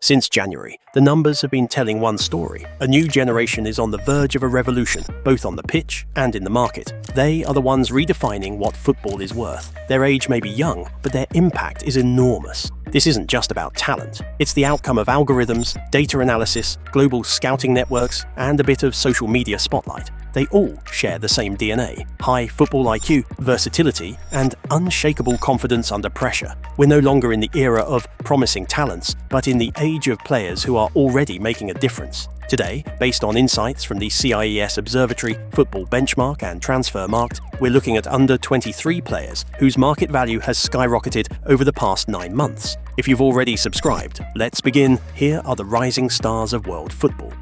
Since January, the numbers have been telling one story. A new generation is on the verge of a revolution, both on the pitch and in the market. They are the ones redefining what football is worth. Their age may be young, but their impact is enormous. This isn't just about talent. It's the outcome of algorithms, data analysis, global scouting networks, and a bit of social media spotlight. They all share the same DNA: high football IQ, versatility, and unshakable confidence under pressure. We're no longer in the era of promising talents, but in the age of players who are already making a difference. Today, based on insights from the CIES Observatory, Football Benchmark and Transfermarkt, we're looking at under-23 players whose market value has skyrocketed over the past 9 months. If you've already subscribed, let's begin. Here are the rising stars of world football.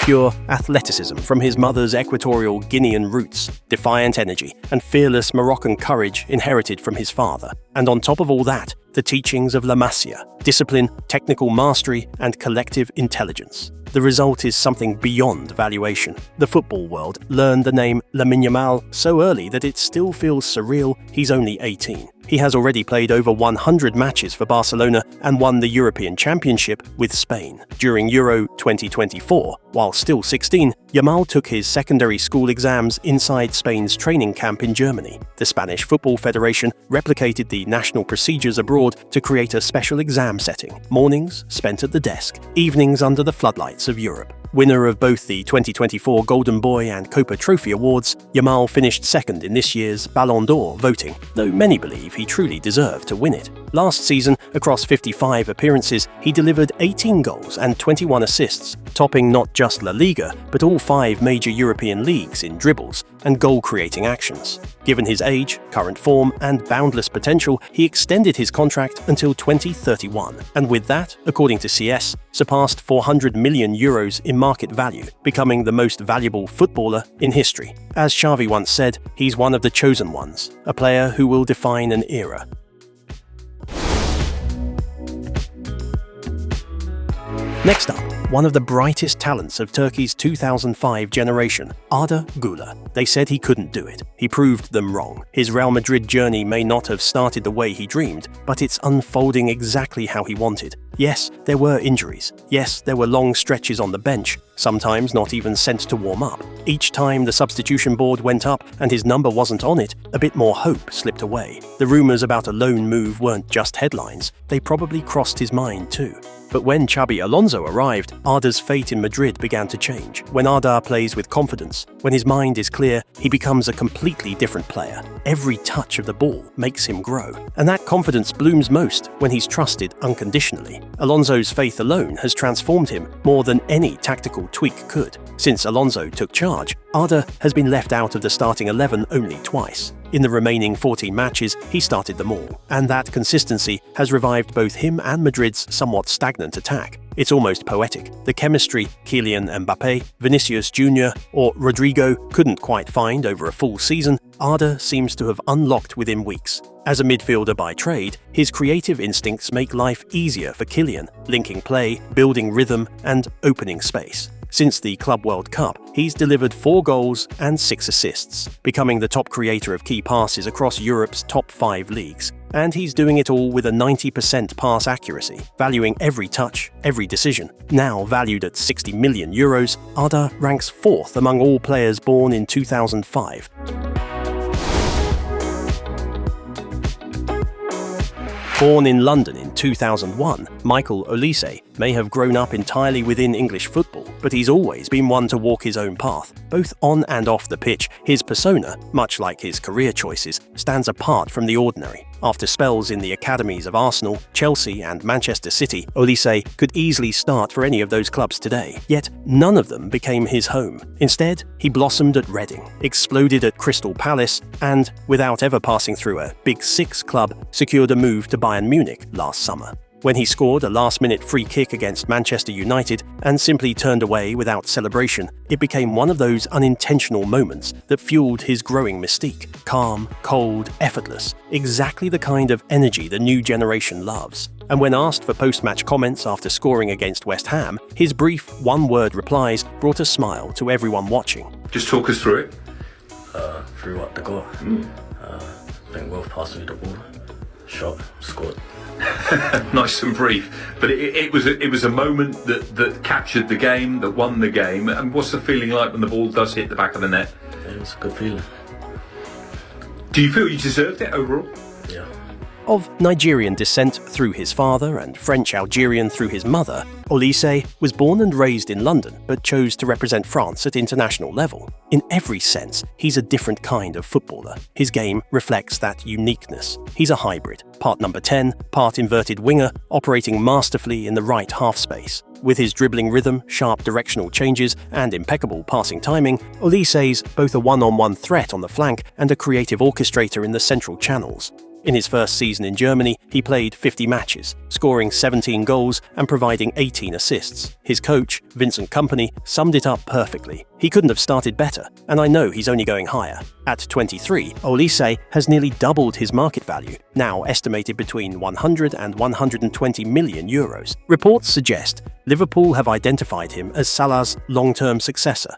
Pure athleticism from his mother's equatorial Guinean roots, defiant energy, and fearless Moroccan courage inherited from his father. And on top of all that, the teachings of La Masia: discipline, technical mastery, and collective intelligence. The result is something beyond valuation. The football world learned the name Lamine Yamal so early that it still feels surreal he's only 18. He has already played over 100 matches for Barcelona and won the European Championship with Spain. During Euro 2024, while still 16, Yamal took his secondary school exams inside Spain's training camp in Germany. The Spanish Football Federation replicated the national procedures abroad to create a special exam setting: mornings spent at the desk, evenings under the floodlights of Europe. Winner of both the 2024 Golden Boy and Copa Trophy awards, Yamal finished second in this year's Ballon d'Or voting, though many believe he truly deserved to win it. Last season, across 55 appearances, he delivered 18 goals and 21 assists, topping not just La Liga, but all 5 major European leagues in dribbles and goal-creating actions. Given his age, current form, and boundless potential, he extended his contract until 2031, and with that, according to CIES, surpassed 400 million euros in market value, becoming the most valuable footballer in history. As Xavi once said, he's one of the chosen ones, a player who will define an era. Next up, one of the brightest talents of Turkey's 2005 generation, Arda Güler. They said he couldn't do it. He proved them wrong. His Real Madrid journey may not have started the way he dreamed, but it's unfolding exactly how he wanted. Yes, there were injuries. Yes, there were long stretches on the bench, sometimes not even sent to warm up. Each time the substitution board went up and his number wasn't on it, a bit more hope slipped away. The rumours about a loan move weren't just headlines, they probably crossed his mind too. But when Xabi Alonso arrived, Arda's fate in Madrid began to change. When Arda plays with confidence, when his mind is clear, he becomes a completely different player. Every touch of the ball makes him grow. And that confidence blooms most when he's trusted unconditionally. Alonso's faith alone has transformed him more than any tactical tweak could. Since Alonso took charge, Arda has been left out of the starting 11 only twice. In the remaining 14 matches, he started them all, and that consistency has revived both him and Madrid's somewhat stagnant attack. It's almost poetic. The chemistry Kylian Mbappé, Vinicius Jr. or Rodrigo couldn't quite find over a full season, Arda seems to have unlocked within weeks. As a midfielder by trade, his creative instincts make life easier for Kylian, linking play, building rhythm, and opening space. Since the Club World Cup, he's delivered 4 goals and 6 assists, becoming the top creator of key passes across Europe's top 5 leagues. And he's doing it all with a 90% pass accuracy, valuing every touch, every decision. Now valued at 60 million euros, Arda ranks 4th among all players born in 2005. Born in London in 2001, Michael Olise may have grown up entirely within English football, but he's always been one to walk his own path. Both on and off the pitch, his persona, much like his career choices, stands apart from the ordinary. After spells in the academies of Arsenal, Chelsea and Manchester City, Olise could easily start for any of those clubs today. Yet none of them became his home. Instead, he blossomed at Reading, exploded at Crystal Palace, and, without ever passing through a Big Six club, secured a move to Bayern Munich last summer. When he scored a last-minute free kick against Manchester United and simply turned away without celebration, it became one of those unintentional moments that fueled his growing mystique. Calm, cold, effortless, exactly the kind of energy the new generation loves. And when asked for post-match comments after scoring against West Ham, his brief one-word replies brought a smile to everyone watching. Just talk us through it. Through what? The goal? I think Wolf passed me the ball, shot, scored. Nice and brief, but it was a moment that captured the game, that won the game. And what's the feeling like when the ball does hit the back of the net? It was a good feeling. Do you feel you deserved it overall? Yeah. Of Nigerian descent through his father and French-Algerian through his mother, Olise was born and raised in London but chose to represent France at international level. In every sense, he's a different kind of footballer. His game reflects that uniqueness. He's a hybrid, part number 10, part inverted winger, operating masterfully in the right half space. With his dribbling rhythm, sharp directional changes, and impeccable passing timing, Olise's both a one-on-one threat on the flank and a creative orchestrator in the central channels. In his first season in Germany, he played 50 matches, scoring 17 goals and providing 18 assists. His coach, Vincent Kompany, summed it up perfectly. He couldn't have started better, and I know he's only going higher. At 23, Olise has nearly doubled his market value, now estimated between 100 and 120 million euros. Reports suggest Liverpool have identified him as Salah's long-term successor.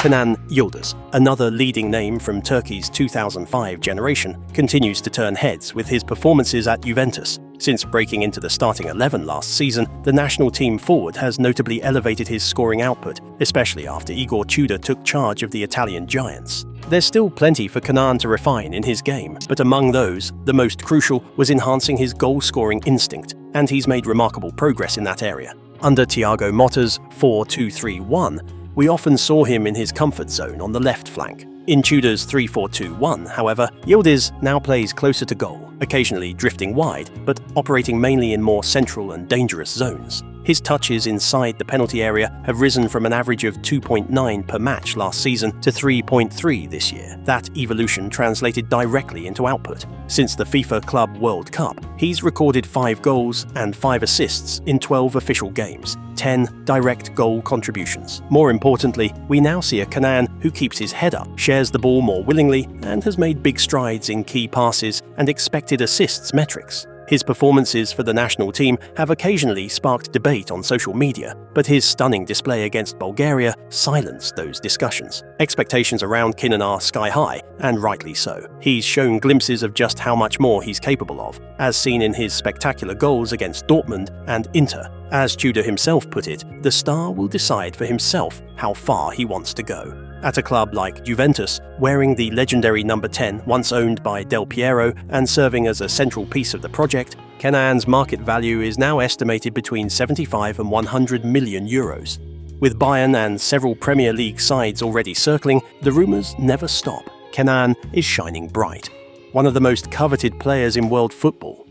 Kenan Yıldız, another leading name from Turkey's 2005 generation, continues to turn heads with his performances at Juventus. Since breaking into the starting 11 last season, the national team forward has notably elevated his scoring output, especially after Igor Tudor took charge of the Italian giants. There's still plenty for Kenan to refine in his game, but among those, the most crucial was enhancing his goal-scoring instinct, and he's made remarkable progress in that area. Under Thiago Motta's 4-2-3-1, we often saw him in his comfort zone on the left flank. In Tudor's 3-4-2-1, however, Yıldız now plays closer to goal, occasionally drifting wide, but operating mainly in more central and dangerous zones. His touches inside the penalty area have risen from an average of 2.9 per match last season to 3.3 this year. That evolution translated directly into output. Since the FIFA Club World Cup, he's recorded 5 goals and 5 assists in 12 official games, 10 direct goal contributions. More importantly, we now see a Kenan who keeps his head up, shares the ball more willingly, and has made big strides in key passes and expected assists metrics. His performances for the national team have occasionally sparked debate on social media, but his stunning display against Bulgaria silenced those discussions. Expectations around Kenan are sky high, and rightly so. He's shown glimpses of just how much more he's capable of, as seen in his spectacular goals against Dortmund and Inter. As Tudor himself put it, the star will decide for himself how far he wants to go. At a club like Juventus, wearing the legendary number 10 once owned by Del Piero and serving as a central piece of the project, Kenan's market value is now estimated between 75 and 100 million euros. With Bayern and several Premier League sides already circling, the rumours never stop. Kenan is shining bright. One of the most coveted players in world football.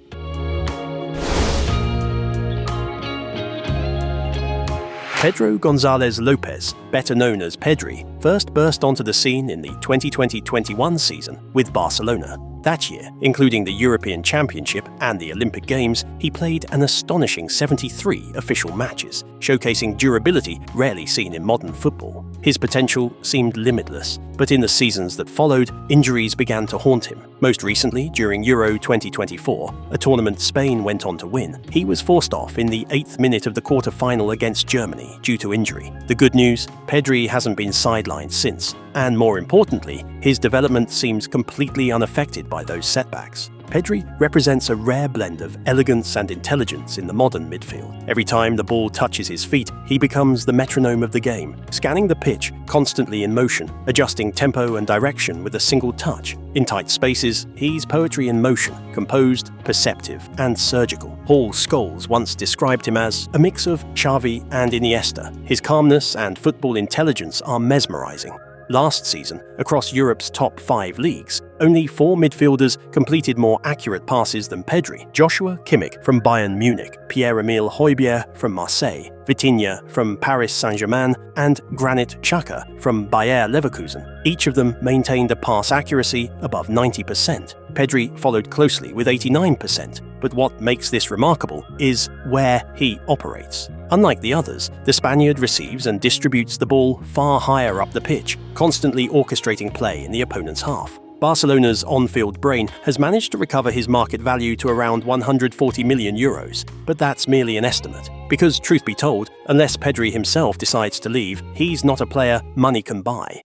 Pedro González Lopez, better known as Pedri, first burst onto the scene in the 2020-21 season with Barcelona. That year, including the European Championship and the Olympic Games, he played an astonishing 73 official matches, showcasing durability rarely seen in modern football. His potential seemed limitless, but in the seasons that followed, injuries began to haunt him. Most recently, during Euro 2024, a tournament Spain went on to win, he was forced off in the 8th minute of the quarter-final against Germany due to injury. The good news, Pedri hasn't been sidelined since, and more importantly, his development seems completely unaffected by those setbacks. Pedri represents a rare blend of elegance and intelligence in the modern midfield. Every time the ball touches his feet, he becomes the metronome of the game, scanning the pitch, constantly in motion, adjusting tempo and direction with a single touch. In tight spaces, he's poetry in motion, composed, perceptive, and surgical. Paul Scholes once described him as a mix of Xavi and Iniesta. His calmness and football intelligence are mesmerizing. Last season, across Europe's top 5 leagues, only 4 midfielders completed more accurate passes than Pedri. Joshua Kimmich from Bayern Munich, Pierre-Emile Højbjerg from Marseille, Vitinha from Paris Saint-Germain, and Granit Xhaka from Bayer Leverkusen. Each of them maintained a pass accuracy above 90%. Pedri followed closely with 89%, but what makes this remarkable is where he operates. Unlike the others, the Spaniard receives and distributes the ball far higher up the pitch, constantly orchestrating play in the opponent's half. Barcelona's on-field brain has managed to recover his market value to around 140 million euros, but that's merely an estimate. Because truth be told, unless Pedri himself decides to leave, he's not a player money can buy.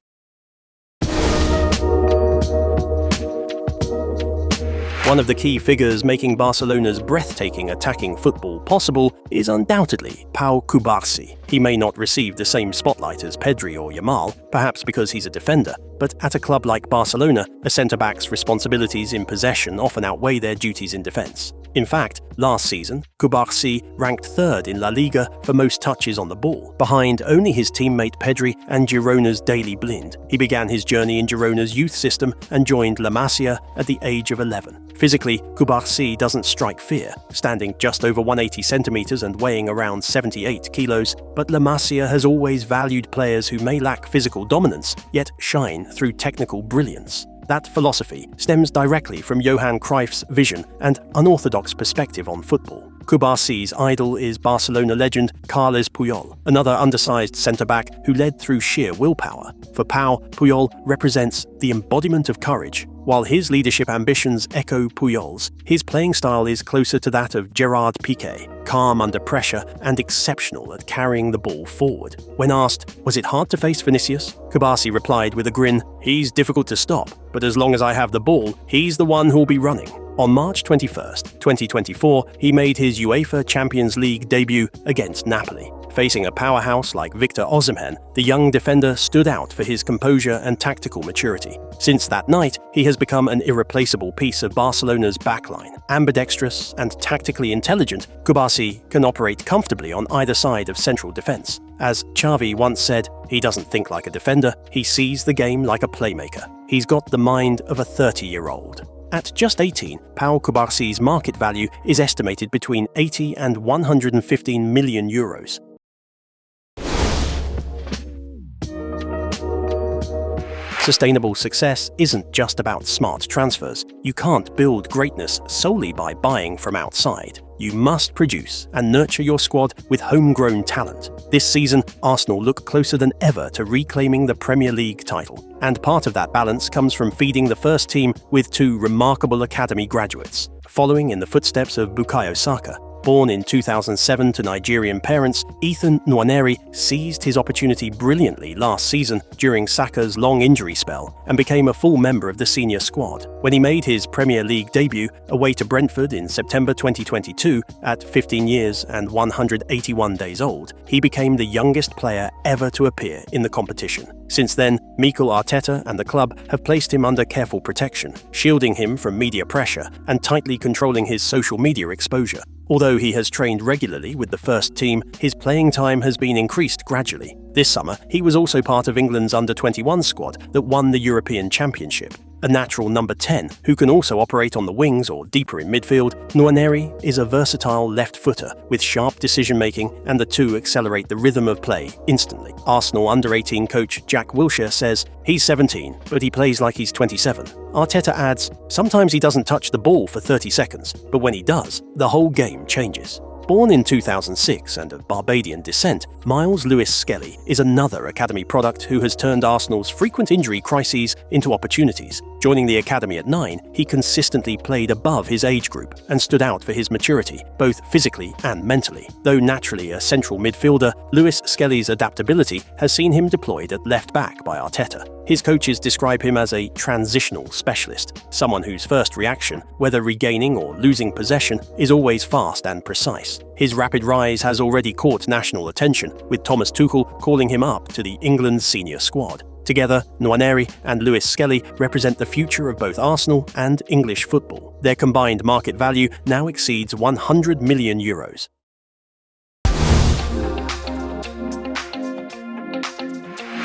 One of the key figures making Barcelona's breathtaking attacking football possible is undoubtedly Pau Cubarsi. He may not receive the same spotlight as Pedri or Yamal, perhaps because he's a defender, but at a club like Barcelona, a centre-back's responsibilities in possession often outweigh their duties in defence. In fact, last season, Cubarsi ranked third in La Liga for most touches on the ball, behind only his teammate Pedri and Girona's Daily Blind. He began his journey in Girona's youth system and joined La Masia at the age of 11. Physically, Cubarsi doesn't strike fear, standing just over 180 centimeters and weighing around 78 kilos, but La Masia has always valued players who may lack physical dominance, yet shine through technical brilliance. That philosophy stems directly from Johan Cruyff's vision and unorthodox perspective on football. Cubarsi's idol is Barcelona legend Carles Puyol, another undersized centre-back who led through sheer willpower. For Pau, Puyol represents the embodiment of courage. While his leadership ambitions echo Puyol's, his playing style is closer to that of Gerard Piqué, calm under pressure and exceptional at carrying the ball forward. When asked, was it hard to face Vinicius? Cubarsi replied with a grin, he's difficult to stop, but as long as I have the ball, he's the one who'll be running. On March 21st, 2024, he made his UEFA Champions League debut against Napoli. Facing a powerhouse like Victor Osimhen, the young defender stood out for his composure and tactical maturity. Since that night, he has become an irreplaceable piece of Barcelona's backline. Ambidextrous and tactically intelligent, Cubarsi can operate comfortably on either side of central defense. As Xavi once said, he doesn't think like a defender, he sees the game like a playmaker. He's got the mind of a 30-year-old. At just 18, Pau Cubarsi's market value is estimated between 80 and 115 million euros. Sustainable success isn't just about smart transfers. You can't build greatness solely by buying from outside. You must produce and nurture your squad with homegrown talent. This season, Arsenal look closer than ever to reclaiming the Premier League title. And part of that balance comes from feeding the first team with two remarkable academy graduates. Following in the footsteps of Bukayo Saka, born in 2007 to Nigerian parents, Ethan Nwaneri seized his opportunity brilliantly last season during Saka's long injury spell and became a full member of the senior squad. When he made his Premier League debut away to Brentford in September 2022 at 15 years and 181 days old, he became the youngest player ever to appear in the competition. Since then, Mikel Arteta and the club have placed him under careful protection, shielding him from media pressure and tightly controlling his social media exposure. Although he has trained regularly with the first team, his playing time has been increased gradually. This summer, he was also part of England's under-21 squad that won the European Championship. A natural number 10 who can also operate on the wings or deeper in midfield, Nwaneri is a versatile left footer with sharp decision-making, and the two accelerate the rhythm of play instantly. Arsenal under-18 coach Jack Wilshere says, he's 17, but he plays like he's 27. Arteta adds, sometimes he doesn't touch the ball for 30 seconds, but when he does, the whole game changes. Born in 2006 and of Barbadian descent, Miles Lewis-Skelly is another academy product who has turned Arsenal's frequent injury crises into opportunities. Joining the academy at 9, he consistently played above his age group and stood out for his maturity, both physically and mentally. Though naturally a central midfielder, Lewis-Skelly's adaptability has seen him deployed at left-back by Arteta. His coaches describe him as a transitional specialist, someone whose first reaction, whether regaining or losing possession, is always fast and precise. His rapid rise has already caught national attention, with Thomas Tuchel calling him up to the England senior squad. Together, Nwaneri and Lewis-Skelly represent the future of both Arsenal and English football. Their combined market value now exceeds 100 million euros.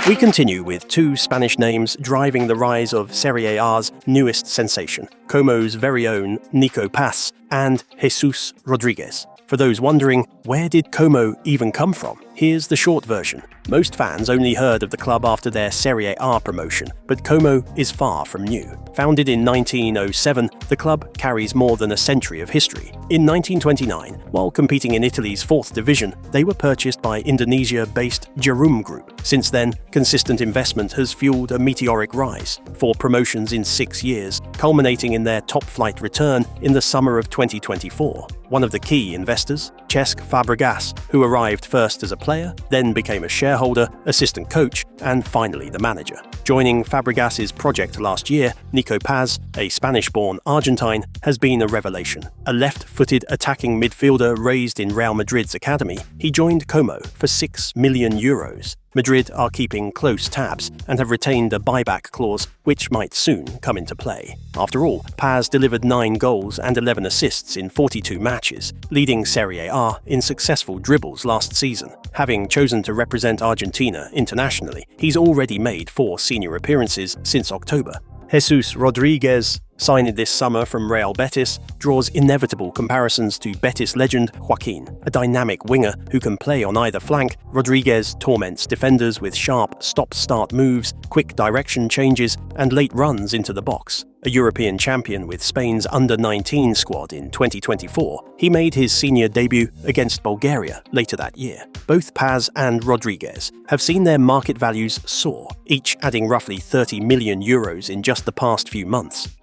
We continue with two Spanish names driving the rise of Serie A's newest sensation, Komo's very own Nico Paz and Jesus Rodriguez. For those wondering, where did Komo even come from? Here's the short version. Most fans only heard of the club after their Serie A promotion, but Komo is far from new. Founded in 1907, the club carries more than a century of history. In 1929, while competing in Italy's 4th division, they were purchased by Indonesia-based Jarum Group. Since then, consistent investment has fueled a meteoric rise, 4 promotions in 6 years, culminating in their top-flight return in the summer of 2024. One of the key investors, Cesc Fabregas, who arrived first as a player, then became a shareholder, assistant coach, and finally the manager. Joining Fabregas's project last year, Nico Paz, a Spanish-born Argentine, has been a revelation. A left-footed attacking midfielder raised in Real Madrid's academy, he joined Komo for €6 million. Madrid are keeping close tabs and have retained a buyback clause which might soon come into play. After all, Paz delivered 9 goals and 11 assists in 42 matches, leading Serie A in successful dribbles last season. Having chosen to represent Argentina internationally, he's already made 4 senior appearances since October. Jesus Rodriguez, signed this summer from Real Betis, draws inevitable comparisons to Betis legend Joaquin. A dynamic winger who can play on either flank, Rodriguez torments defenders with sharp stop-start moves, quick direction changes, and late runs into the box. A European champion with Spain's under-19 squad in 2024, he made his senior debut against Bulgaria later that year. Both Paz and Rodriguez have seen their market values soar, each adding roughly €30 million in just the past few months.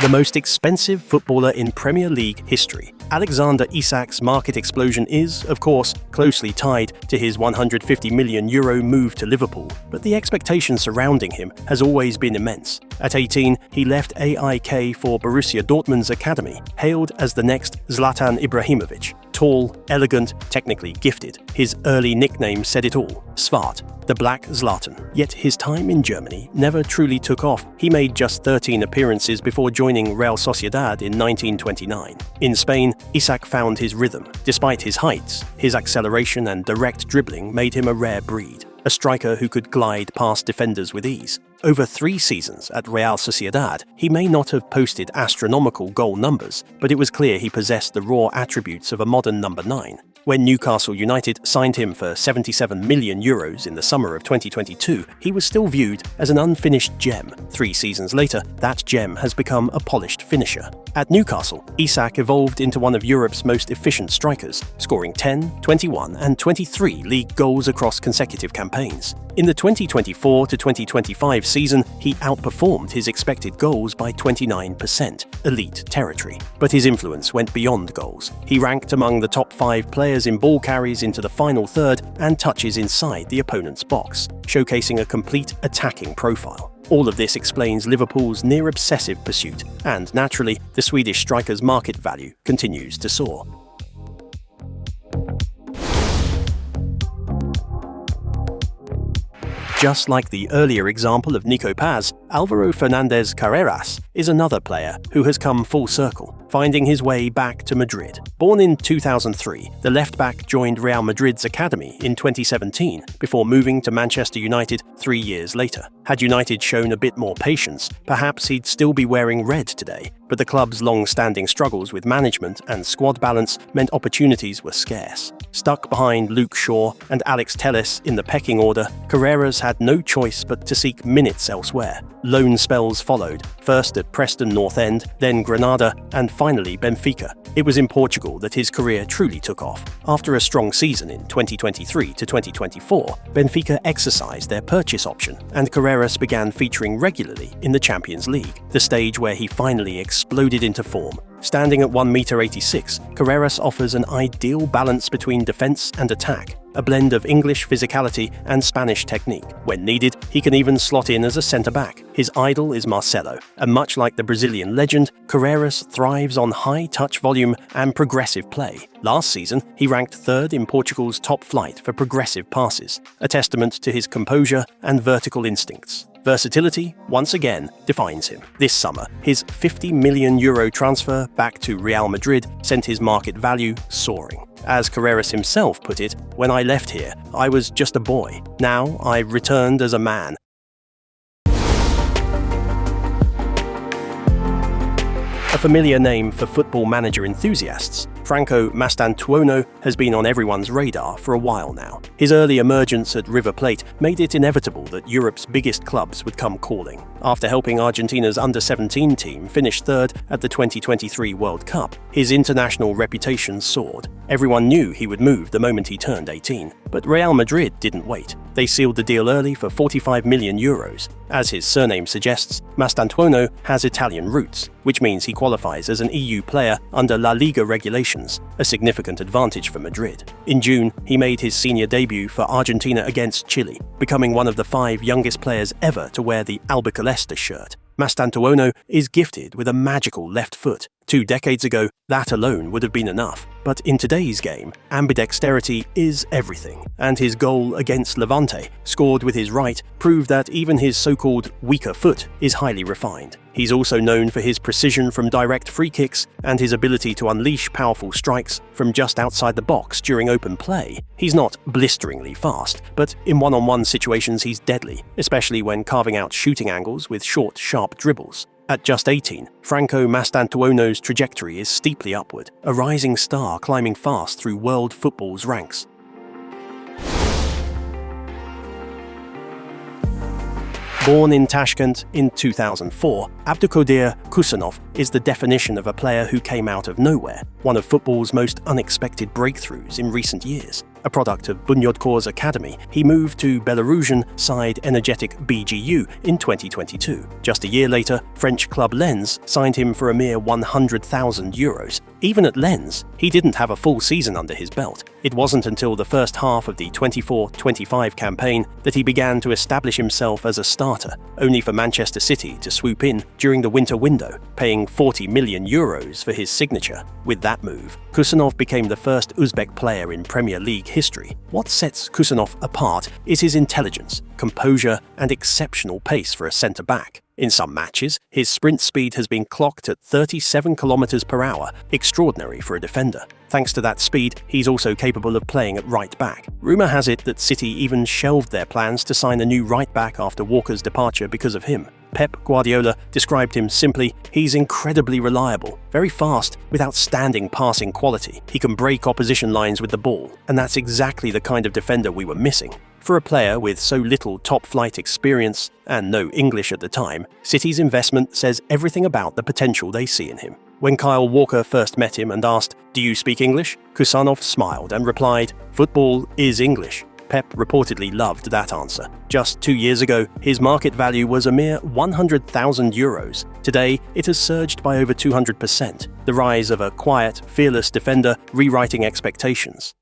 The most expensive footballer in Premier League history, Alexander Isak's market explosion is, of course, closely tied to his €150 million move to Liverpool, but the expectation surrounding him has always been immense. At 18, he left AIK for Borussia Dortmund's academy, hailed as the next Zlatan Ibrahimovic. Tall, elegant, technically gifted, his early nickname said it all, Svart, the Black Zlatan. Yet his time in Germany never truly took off. He made just 13 appearances before joining Real Sociedad in 1929. In Spain, Isak found his rhythm. Despite his heights, his acceleration and direct dribbling made him a rare breed, a striker who could glide past defenders with ease. Over 3 seasons at Real Sociedad, he may not have posted astronomical goal numbers, but it was clear he possessed the raw attributes of a modern number 9. When Newcastle United signed him for €77 million in the summer of 2022, he was still viewed as an unfinished gem. 3 seasons later, that gem has become a polished finisher. At Newcastle, Isak evolved into one of Europe's most efficient strikers, scoring 10, 21 and 23 league goals across consecutive campaigns. In the 2024 to 2025 season, he outperformed his expected goals by 29%, elite territory. But his influence went beyond goals. He ranked among the top 5 players in ball carries into the final third and touches inside the opponent's box, showcasing a complete attacking profile. All of this explains Liverpool's near-obsessive pursuit, and naturally, the Swedish striker's market value continues to soar. Just like the earlier example of Nico Paz, Alvaro Fernandez Carreras is another player who has come full circle, finding his way back to Madrid. Born in 2003, the left-back joined Real Madrid's academy in 2017 before moving to Manchester United 3 years later. Had United shown a bit more patience, perhaps he'd still be wearing red today, but the club's long-standing struggles with management and squad balance meant opportunities were scarce. Stuck behind Luke Shaw and Alex Telles in the pecking order, Carreras had no choice but to seek minutes elsewhere. Loan spells followed, first at Preston North End, then Granada, and finally Benfica. It was in Portugal that his career truly took off. After a strong season in 2023 to 2024, Benfica exercised their purchase option, and Carreras began featuring regularly in the Champions League, the stage where he finally exploded into form. Standing at 1.86 m, Carreras offers an ideal balance between defense and attack, a blend of English physicality and Spanish technique. When needed, he can even slot in as a centre-back. His idol is Marcelo, and much like the Brazilian legend, Carreras thrives on high-touch volume and progressive play. Last season, he ranked 3rd in Portugal's top flight for progressive passes, a testament to his composure and vertical instincts. Versatility, once again, defines him. This summer, his €50 million transfer back to Real Madrid sent his market value soaring. As Carreras himself put it, "When I left here, I was just a boy. Now I've returned as a man." A familiar name for football manager enthusiasts, Franco Mastantuono has been on everyone's radar for a while now. His early emergence at River Plate made it inevitable that Europe's biggest clubs would come calling. After helping Argentina's under-17 team finish 3rd at the 2023 World Cup, his international reputation soared. Everyone knew he would move the moment he turned 18. But Real Madrid didn't wait. They sealed the deal early for €45 million. As his surname suggests, Mastantuono has Italian roots, which means he qualifies as an EU player under La Liga regulations conditions, a significant advantage for Madrid. In June, he made his senior debut for Argentina against Chile, becoming one of the 5 youngest players ever to wear the albiceleste shirt. Mastantuono is gifted with a magical left foot. 2 decades ago, that alone would have been enough. But in today's game, ambidexterity is everything, and his goal against Levante, scored with his right, proved that even his so-called weaker foot is highly refined. He's also known for his precision from direct free kicks and his ability to unleash powerful strikes from just outside the box during open play. He's not blisteringly fast, but in one-on-one situations he's deadly, especially when carving out shooting angles with short, sharp dribbles. At just 18, Franco Mastantuono's trajectory is steeply upward, a rising star climbing fast through world football's ranks. Born in Tashkent in 2004, Abdukodir Khusanov is the definition of a player who came out of nowhere, one of football's most unexpected breakthroughs in recent years. A product of Bunyodkor's academy, he moved to Belarusian side Energetic BGU in 2022. Just a year later, French club Lens signed him for a mere €100,000. Even at Lens, he didn't have a full season under his belt. It wasn't until the first half of the 24-25 campaign that he began to establish himself as a starter, only for Manchester City to swoop in during the winter window, paying €40 million for his signature. With that move, Khusanov became the first Uzbek player in Premier League history. What sets Khusanov apart is his intelligence, composure, and exceptional pace for a centre-back. In some matches, his sprint speed has been clocked at 37 km per hour, extraordinary for a defender. Thanks to that speed, he's also capable of playing at right back. Rumour has it that City even shelved their plans to sign a new right back after Walker's departure because of him. Pep Guardiola described him simply, he's incredibly reliable, very fast, with outstanding passing quality. He can break opposition lines with the ball, and that's exactly the kind of defender we were missing. For a player with so little top-flight experience and no English at the time, City's investment says everything about the potential they see in him. When Kyle Walker first met him and asked, "Do you speak English?" Khusanov smiled and replied, "Football is English." Pep reportedly loved that answer. Just 2 years ago, his market value was a mere €100,000. Today, it has surged by over 200%, the rise of a quiet, fearless defender rewriting expectations.